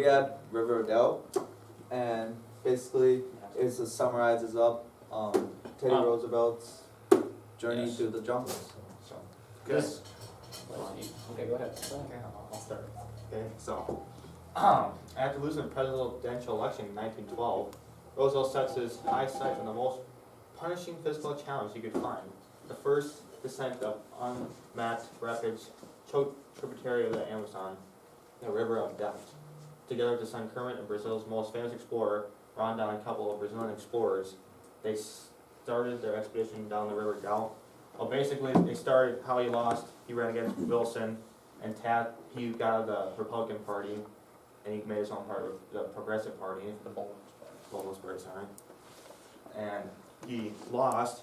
we had River of Doubt, and basically it summarizes up Teddy Roosevelt's journey Yes. through the jungle. So. This. Okay, go ahead. Okay, I'll start. Okay, so, after losing the presidential election in 1912, Roosevelt sets his eyes sights on the most punishing physical challenge he could find: the first descent of unmapped rapids, tributary of the Amazon, the River of Death. Together with his son Kermit and Brazil's most famous explorer, Rondon, and a couple of Brazilian explorers, they started their expedition down the River Doubt. Well, basically, they started how he lost. He ran against Wilson, and he got out of the Republican Party, and he made his own party, the Progressive Party, the Baldwinsburg, sorry. And he lost,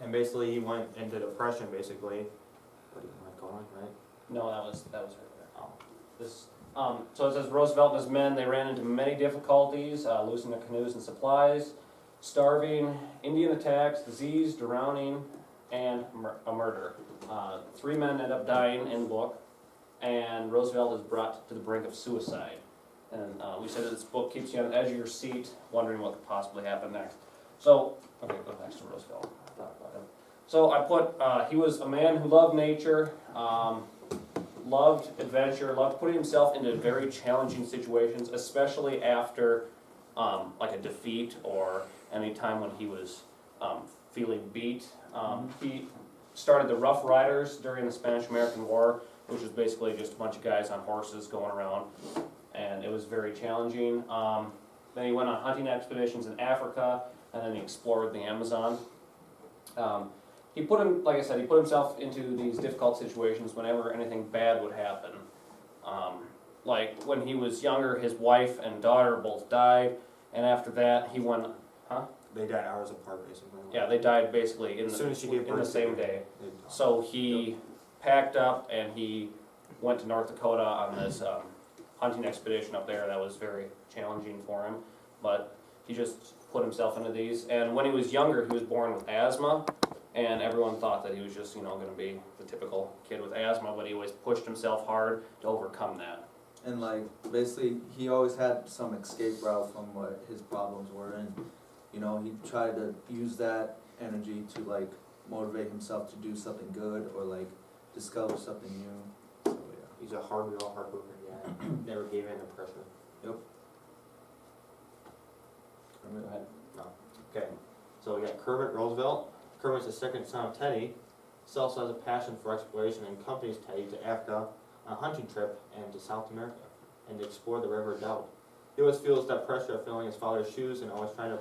and basically he went into depression, basically. What do you want to call it, right? No, that was right there. Oh. This, so it says Roosevelt and his men, they ran into many difficulties, losing their canoes and supplies, starving, Indian attacks, disease, drowning, and a murder. 3 men end up dying in the book, and Roosevelt is brought to the brink of suicide. And we said that this book keeps you on the edge of your seat, wondering what could possibly happen next. So, okay, go next to Roosevelt. Talk about him. So I put, he was a man who loved nature, loved adventure, loved putting himself into very challenging situations, especially after like a defeat or any time when he was feeling beat. He started the Rough Riders during the Spanish-American War, which was basically just a bunch of guys on horses going around, and it was very challenging. Then he went on hunting expeditions in Africa, and then he explored the Amazon. He like I said, he put himself into these difficult situations whenever anything bad would happen. Like when he was younger, his wife and daughter both died, and after that he went, They died hours apart, basically. Yeah, they died basically in As soon as she gave the birth, same day. they died. So he packed up and he went to North Dakota on this hunting expedition up there. That was very challenging for him, but he just put himself into these. And when he was younger, he was born with asthma, and everyone thought that he was just, going to be the typical kid with asthma, but he always pushed himself hard to overcome that. And like basically, he always had some escape route from what his problems were, and he tried to use that energy to like motivate himself to do something good or like discover something new. So yeah. He's a hard worker guy. Never gave in to pressure. Go ahead. Okay, so we got Kermit Roosevelt. Kermit's the second son of Teddy. He also has a passion for exploration and accompanies Teddy to Africa on a hunting trip and to South America and to explore the River of Doubt. He always feels that pressure of filling his father's shoes and always trying to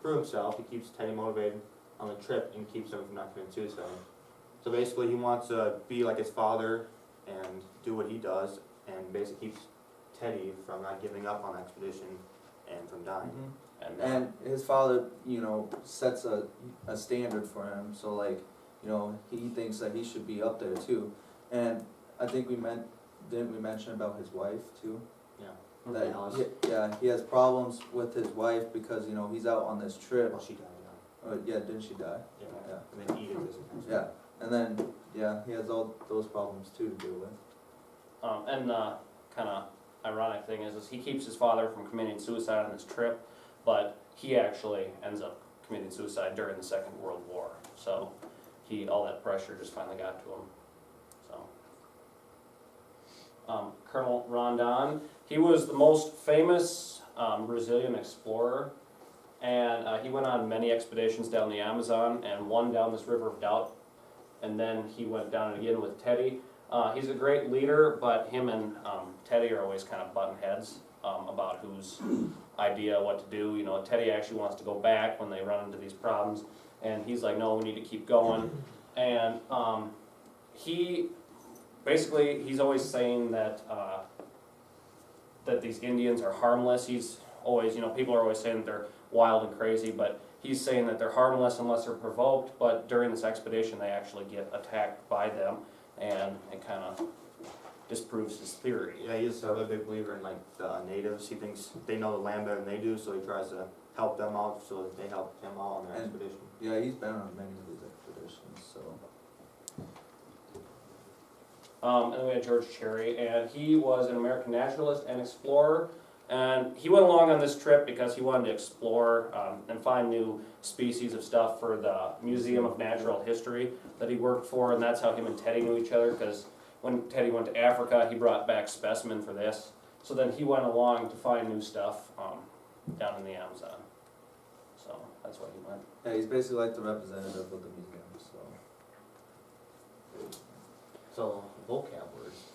prove himself. He keeps Teddy motivated on the trip and keeps him from not committing suicide. So basically he wants to be like his father and do what he does, and basically keeps Teddy from not giving up on the expedition and from dying. And his father, sets a standard for him. So like, he thinks that he should be up there too. And I think didn't we mention about his wife too? Yeah. That Alice. he has problems with his wife because he's out on this trip. Well, she died, yeah. Yeah, didn't she die? Yeah. Yeah. And then Edith is a Yeah, and then he has all those problems too to deal with. And the kind of ironic thing is he keeps his father from committing suicide on this trip, but he actually ends up committing suicide during the Second World War. So all that pressure just finally got to him. So Colonel Rondon, he was the most famous Brazilian explorer, and he went on many expeditions down the Amazon and one down this River of Doubt, and then he went down it again with Teddy. He's a great leader, but him and Teddy are always kind of butting heads about whose idea what to do. Teddy actually wants to go back when they run into these problems, and he's like, no, we need to keep going. And he's always saying that that these Indians are harmless. He's always, people are always saying that they're wild and crazy, but he's saying that they're harmless unless they're provoked. But during this expedition, they actually get attacked by them, and it kind of disproves his theory. Yeah, he's a big believer in like the natives. He thinks they know the land better than they do, so he tries to help them out so that they help him out on their expedition. Yeah, he's been on many of these expeditions, so. And then we had George Cherry, and he was an American naturalist and explorer. And he went along on this trip because he wanted to explore and find new species of stuff for the Museum of Natural History that he worked for, and that's how him and Teddy knew each other, because when Teddy went to Africa, he brought back specimen for this. So then he went along to find new stuff down in the Amazon. So that's why he went. Yeah, he's basically like the representative of the museum, so. So, vocab words.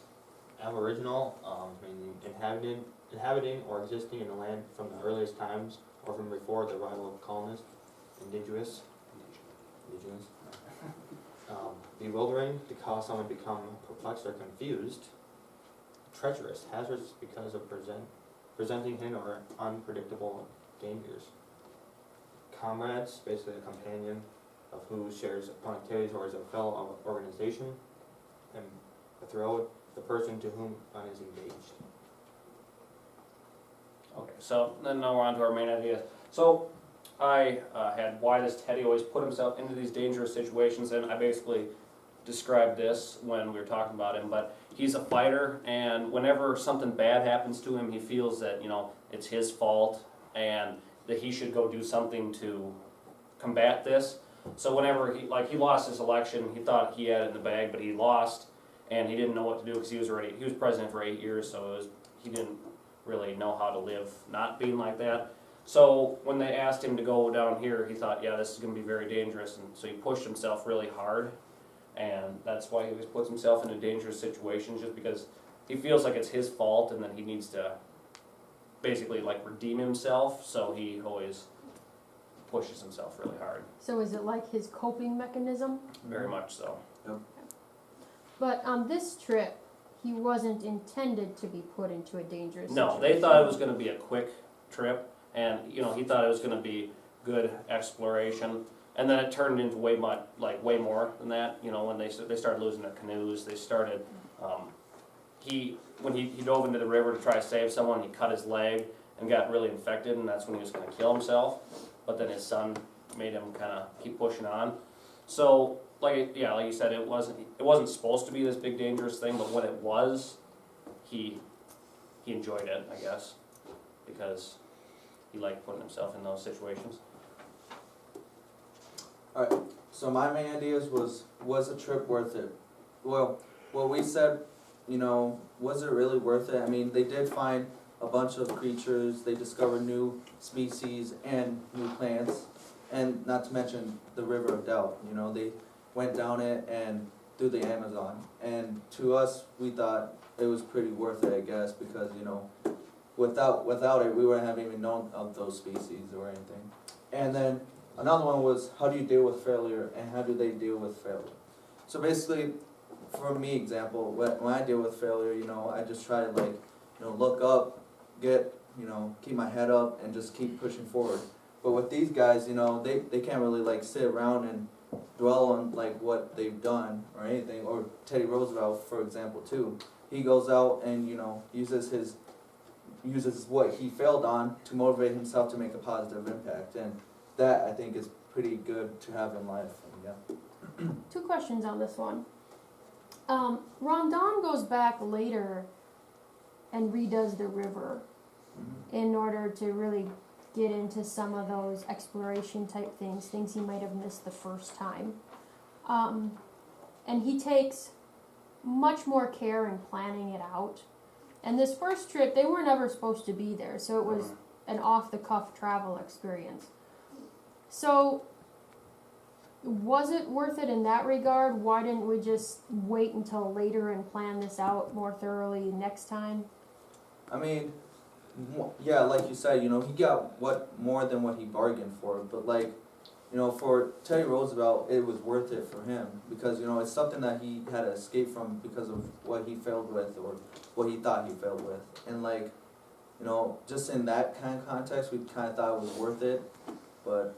Aboriginal, meaning inhabiting or existing in the land from the earliest times or from before the arrival of colonists. Indigenous. Bewildering, to cause someone to become perplexed or confused. Treacherous, hazardous because of presenting hidden or unpredictable dangers. Comrades, basically a companion of who shares activities or is a fellow organization. And betrothed, the person to whom one is engaged. Okay, so then now we're on to our main idea. So I had why does Teddy always put himself into these dangerous situations, and I basically described this when we were talking about him, but he's a fighter, and whenever something bad happens to him, he feels that, you know, it's his fault and that he should go do something to combat this. So whenever he lost his election, he thought he had it in the bag, but he lost, and he didn't know what to do because he was president for 8 years, so he didn't really know how to live not being like that. So when they asked him to go down here, he thought, yeah, this is going to be very dangerous, and so he pushed himself really hard, and that's why he always puts himself into dangerous situations, just because he feels like it's his fault, and then he needs to basically like redeem himself, so he always pushes himself really hard. So is it like his coping mechanism? Very much so. But on this trip, he wasn't intended to be put into a dangerous No, situation. they thought it was going to be a quick trip, and you know he thought it was going to be good exploration, and then it turned into way more than that. You know, when they started losing their canoes, they started. When he dove into the river to try to save someone, he cut his leg and got really infected, and that's when he was going to kill himself. But then his son made him kind of keep pushing on. So like you said, it wasn't supposed to be this big dangerous thing, but when it was, he enjoyed it, I guess, because he liked putting himself in those situations. Alright, so my main ideas was the trip worth it? Well, what we said, you know, was it really worth it? I mean, they did find a bunch of creatures, they discovered new species and new plants, and not to mention the River of Doubt, you know, they went down it and through the Amazon, and to us, we thought it was pretty worth it, I guess, because, you know, without it, we wouldn't have even known of those species or anything. And then another one was, how do you deal with failure, and how do they deal with failure? So basically, for me, example, when I deal with failure, you know, I just try to look up, keep my head up, and just keep pushing forward. But with these guys, you know, they can't really sit around and dwell on what they've done or anything. Or Teddy Roosevelt, for example, too. He goes out and uses what he failed on to motivate himself to make a positive impact, and that I think is pretty good to have in life. And, yeah. 2 questions on this one. Rondon goes back later and redoes the river in order to really get into some of those exploration type things he might have missed the first time. And he takes much more care in planning it out. And this first trip, they were never supposed to be there, so it was an off-the-cuff travel experience. So, was it worth it in that regard? Why didn't we just wait until later and plan this out more thoroughly next time? I mean, yeah, like you said, he got more than what he bargained for. But for Teddy Roosevelt, it was worth it for him because it's something that he had to escape from because of what he failed with or what he thought he failed with. And just in that kind of context, we kind of thought it was worth it. But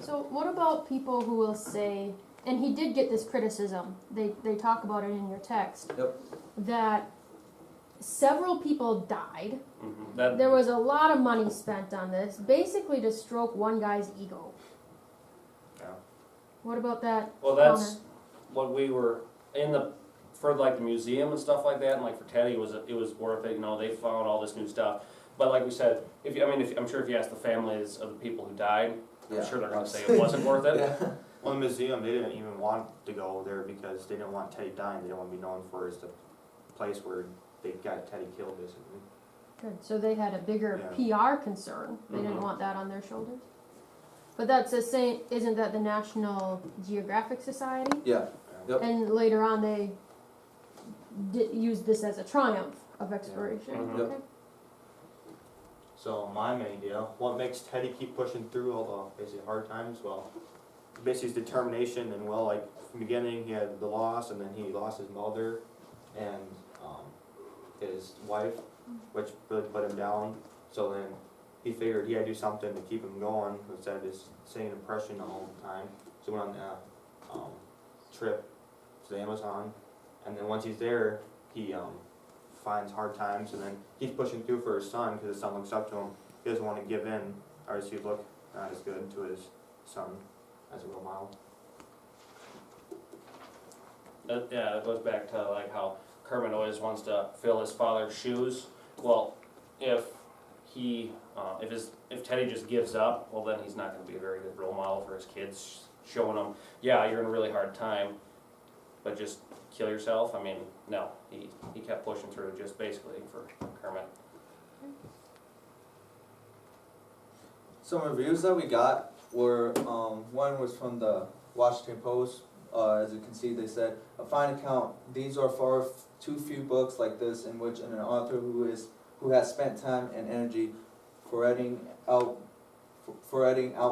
so what about people who will say, and he did get this criticism, they talk about it in your text, Yep. that several people died. Mm-hmm. There was a lot of money spent on this, basically to stroke one guy's ego. Yeah. What about that? Well, that's what we were in the for like the museum and stuff like that, and like for Teddy, it was worth it. You know, they found all this new stuff. But like we said, I'm sure if you ask the families of the people who died, Yeah. I'm sure they're gonna say it wasn't worth it. Yeah. Well, the museum, they didn't even want to go there because they didn't want Teddy dying. They didn't want to be known for as the place where they got Teddy killed, basically. Good. So they had a bigger PR concern. They didn't Mhm. want that on their shoulders. But that's the same. Isn't that the National Geographic Society? Yeah. Yep. And later on, they used this as a triumph of exploration. Mhm. Yep. Okay. So my main deal, what makes Teddy keep pushing through all the basically hard times? Well, basically his determination and like from the beginning he had the loss and then he lost his mother and his wife, which really put him down. So then he figured he had to do something to keep him going instead of just staying in depression all the time. So he went on a trip to the Amazon, and then once he's there, he finds hard times, and then he's pushing through for his son because his son looks up to him. He doesn't want to give in, or does he look not as good to his son as a role model? Yeah, it goes back to like how Kermit always wants to fill his father's shoes. Well, if Teddy just gives up, well then he's not going to be a very good role model for his kids, showing them, yeah, you're in a really hard time, but just kill yourself. I mean, no, he kept pushing through just basically for Kermit. Some reviews that we got were, one was from the Washington Post. As you can see, they said, a fine account. These are far too few books like this in which an author who has spent time and energy forwarding out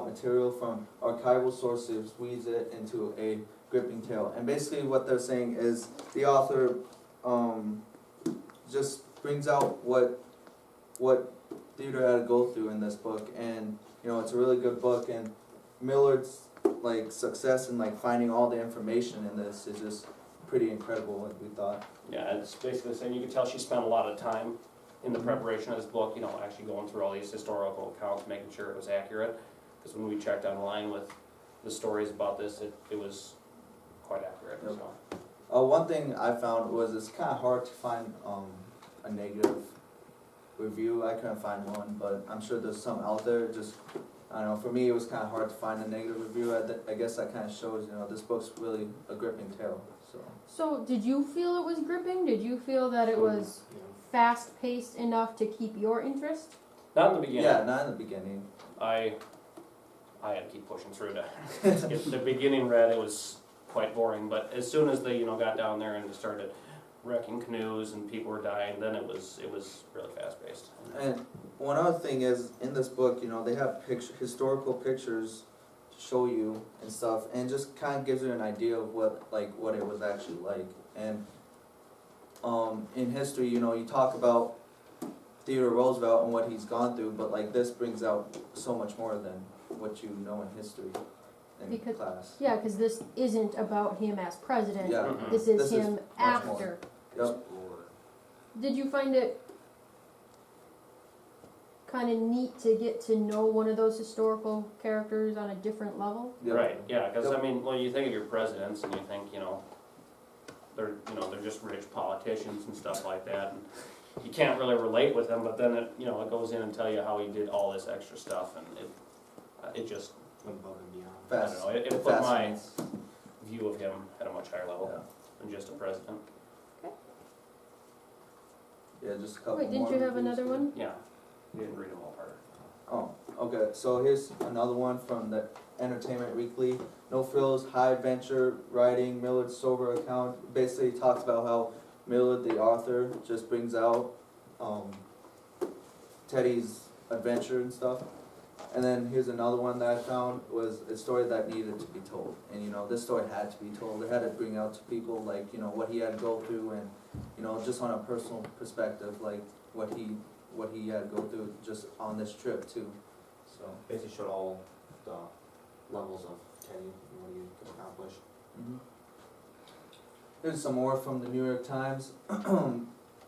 material from archival sources weaves it into a gripping tale. And basically what they're saying is the author just brings out what Theodore had to go through in this book, and you know, it's a really good book, and Millard's like success in like finding all the information in this is just pretty incredible, like we thought. Yeah, it's basically saying you can tell she spent a lot of time in the preparation of this book, you know, actually going through all these historical accounts, making sure it was accurate. Because when we checked online with the stories about this, it was quite accurate. Yep. So. One thing I found was it's kind of hard to find a negative review. I couldn't find one, but I'm sure there's some out there. Just, I don't know, for me it was kind of hard to find a negative review. I guess that kind of shows, you know, this book's really a gripping tale. So did you feel it was gripping? Did you feel that it was fast-paced enough to keep your interest? Not in the beginning. Yeah, not in the beginning. I had to keep pushing through to get the beginning read. It was quite boring, but as soon as they got down there and started wrecking canoes and people were dying, then it was really fast paced. And one other thing is, in this book, you know, they have historical pictures to show you and stuff, and just kind of gives you an idea of what it was actually like. And in history, you know, you talk about Theodore Roosevelt and what he's gone through, but like this brings out so much more than what you know in history in class. Yeah, because this isn't about him as president. Yeah. Mhm. This is This is him much after. Yep. Did you find it kind of neat to get to know one of those historical characters on a different level? Yep. Right, yeah, because Yep. I mean, when you think of your presidents and you think, they're just rich politicians and stuff like that, and you can't really relate with them, but then it goes in and tell you how he did all this extra stuff, and it just, Above and beyond. I don't know, it put my Fascinates. view of him at a much higher level Yeah. than just a president. Yeah, just a couple Wait, didn't more you have reviews another here. one? Yeah, you didn't read them all part. Oh, okay. So here's another one from the Entertainment Weekly. No frills, high adventure writing. Millard's sober account basically talks about how Millard, the author, just brings out Teddy's adventure and stuff. And then here's another one that I found was a story that needed to be told. And you know, this story had to be told. It had to bring out to people like, you know, what he had to go through, and you know, just on a personal perspective, like what he had to go through just on this trip too. So Basically showed all the levels of Teddy and what he could accomplish. here's some more from the New York Times.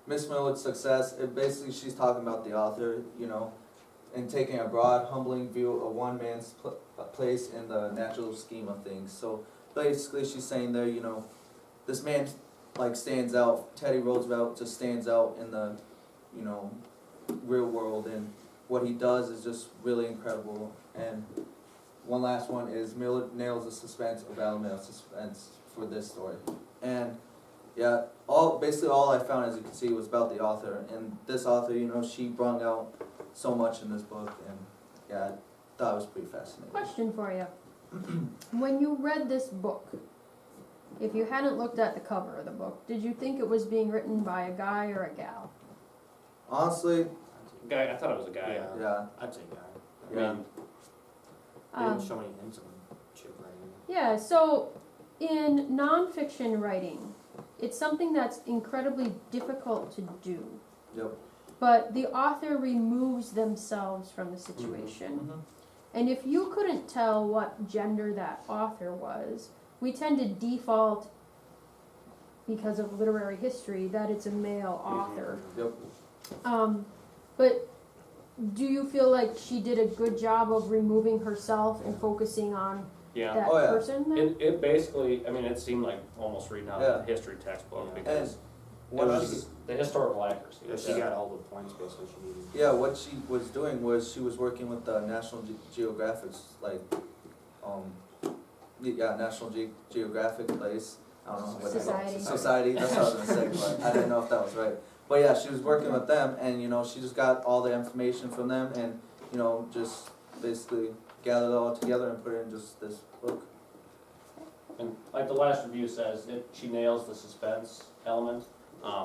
Miss Millard's success. Basically, she's talking about the author, you know, and taking a broad, humbling view of one man's place in the natural scheme of things. So basically, she's saying there, you know, this man like stands out. Teddy Roosevelt just stands out in the, you know, real world, and what he does is just really incredible. And one last one is Miller nails the suspense of Alabama suspense for this story. And yeah, basically all I found, as you can see, was about the author. And this author, you know, she brought out so much in this book, and yeah, I thought it was pretty fascinating. Question for you. When you read this book, if you hadn't looked at the cover of the book, did you think it was being written by a guy or a gal? Honestly, Guy, I thought it was a guy. yeah, I'd say guy. yeah. They didn't show any hints of chick writing. Yeah, so in nonfiction writing, it's something that's incredibly difficult to do. Yep. But the author removes themselves from the situation. Mm-hmm. And if you couldn't tell what gender that author was, we tend to default, because of literary history, that it's a male author. Yep. But do you feel like she did a good job of removing herself and focusing on Yeah. that Oh, yeah. person then? It basically, I mean, it seemed like almost reading out Yeah. a history textbook Yeah. because What it I was the historical accuracy. Yeah, she got all the points basically she needed. Yeah, what she was doing was she was working with the National Geographic's National Geographic place. I don't know what Society. Society. That's what I was gonna say, but I didn't know if that was right. But yeah, she was working with them, and you know, she just got all the information from them, and you know, just basically gathered it all together and put it in just this book. And like the last review says, she nails the suspense element.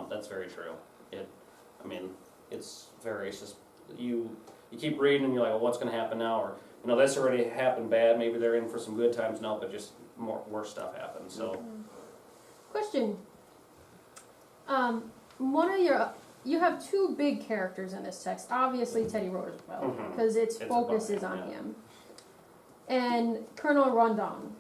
That's very true. I mean, it's very you keep reading and you're like, well, what's going to happen now? Or you know, this already happened bad. Maybe they're in for some good times now, but just worse stuff happens. So Question. You have two big characters in this text. Obviously, Teddy Roosevelt, Mhm. because its It's focus about is on him, yeah. him, and Colonel Rondon.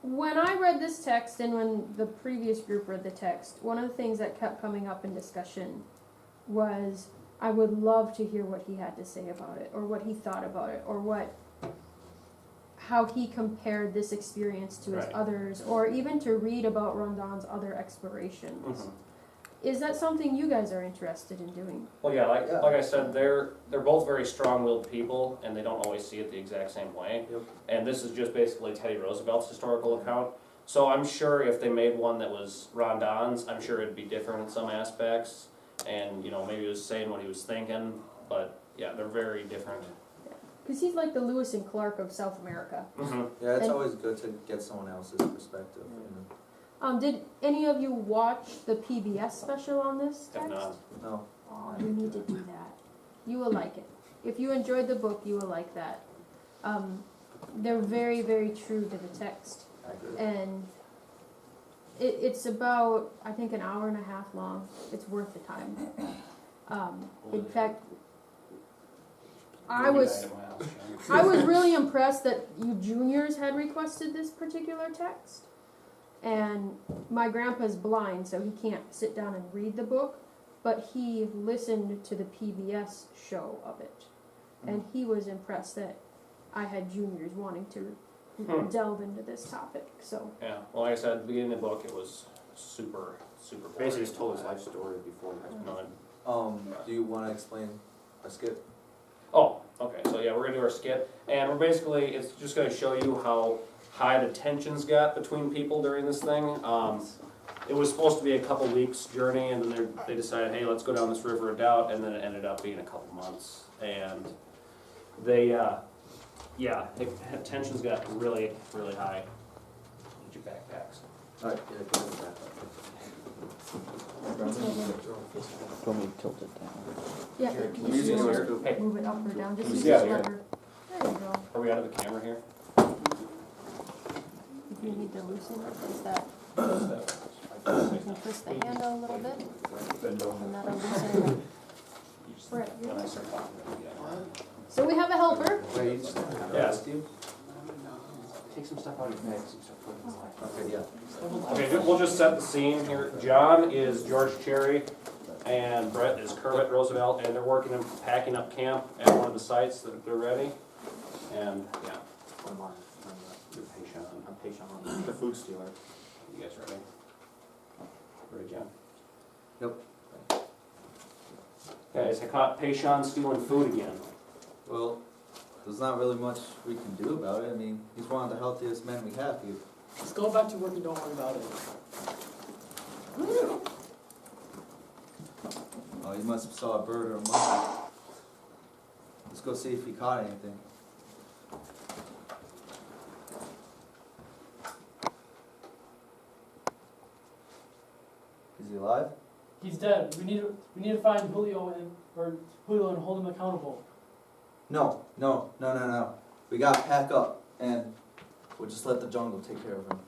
When I read this text, and when the previous group read the text, one of the things that kept coming up in discussion was, I would love to hear what he had to say about it, or what he thought about it, or how he compared this experience to his Right. others, or even to read about Rondon's other explorations. Mhm. Is that something you guys are interested in doing? Well, yeah, like Yeah. I said, they're both very strong-willed people, and they don't always see it the exact same way. Yep. And this is just basically Teddy Roosevelt's historical account. So I'm sure if they made one that was Rondon's, I'm sure it'd be different in some aspects. And you know, maybe he was saying what he was thinking, but yeah, they're very different. Because he's like the Lewis and Clark of South America. Yeah, it's And- always good to get someone else's perspective. You know. Did any of you watch the PBS special on this If text? not, No. Oh, you need to do that. You will like it. If you enjoyed the book, you will like that. They're very, very true to the text. I agree. And it's about, I think, an hour and a half long. It's worth the time. In fact, I was really impressed that you juniors had requested this particular text. And my grandpa's blind, so he can't sit down and read the book, but he listened to the PBS show of it. And he was impressed that I had juniors wanting to delve into this topic. So yeah. Well, like I said, at the beginning of the book, it was super boring. Basically just told his life story before that. No, Do you want to explain a skit? Oh, okay, so yeah, we're gonna do our skit, and we're basically, it's just gonna show you how high the tensions got between people during this thing. It was supposed to be a couple weeks journey, and then they decided, hey, let's go down this river of doubt, and then it ended up being a couple months. And they, tensions got really, really high. Get your backpacks. Alright, yeah, go ahead with that. Want me to tilt it down? yeah, Here, you music just is good. Hey, move it up or down. Just Can we use see this out here? lever. There you go. are we out of the camera here? If you need to loosen it, is that you can twist the handle a little bit, and that'll loosen it. Right. When I start talking, yeah. So we have a helper. Yeah, Steve? Take some stuff out of your bag. Okay, yeah. Okay, we'll just set the scene here. John is George Cherry, and Brett is Kermit Roosevelt, and they're working and packing up camp at one of the sites that they're ready. And, yeah. You're patient. I'm Pei-Shang, the food stealer. You guys ready? Ready, John? Yep. Okay, so I caught Pei-Shang stealing food again. Well, there's not really much we can do about it. I mean, he's one of the healthiest men we have here. Just go back to work and don't worry about it. Oh, you must have saw a bird or a monkey. Let's go see if he caught anything. Is he alive? He's dead. We need to find Julio and hold him accountable. No. We gotta pack up and we'll just let the jungle take care of him.